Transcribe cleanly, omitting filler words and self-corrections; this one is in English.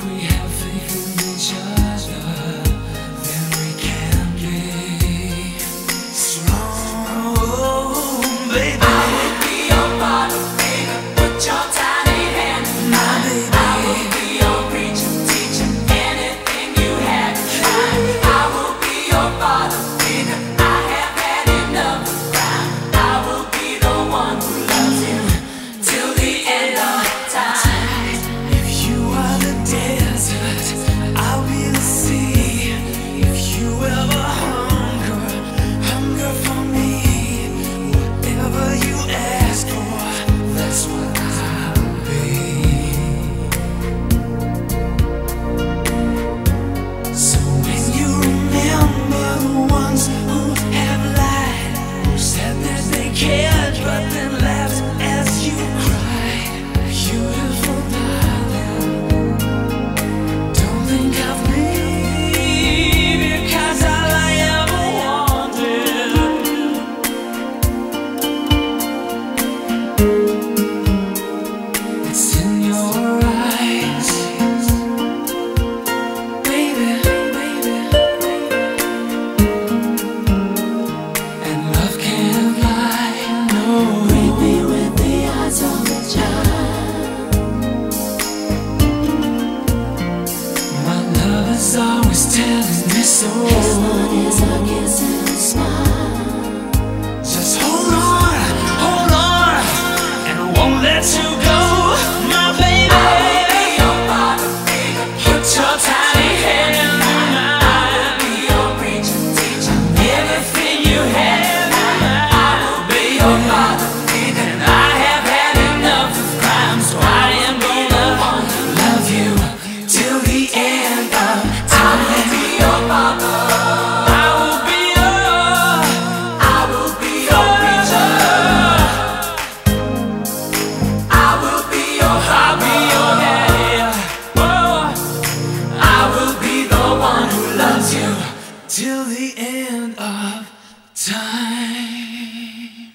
we have faith in each other, then we can be strong, baby. I will be your father, baby. Put your tiny hand in mine. I will be your preacher, teacher, anything you had to try. I will be your father, baby. I have had enough of crime. I will be the one who loves you till the end of time. If you are the desert, I'll be the sea. If you ever hunger for me, whatever you ask for, that's what I'll be. So when you remember the ones who have lied, who said that they cared but then laughed as you cried, beautiful darling, don't think of me, because all I ever wanted it's in your eyes, baby, and love can't lie, no. Read me with the eyes of a child. My love is always telling me so. His blood is a kiss and a smile. Just hold on, and I won't let you go, my baby. I will be your father, baby. Put your tiny hand in mine. I will be your preacher, teacher, Everything you have in mind. I will be your father, baby. And I have had enough of crime, so I am gonna love you till the end of I time. will be your father. I will be your, I will be your preacher. I will be your I'll be your daddy. Oh, I will be the one who loves you. till the end of time.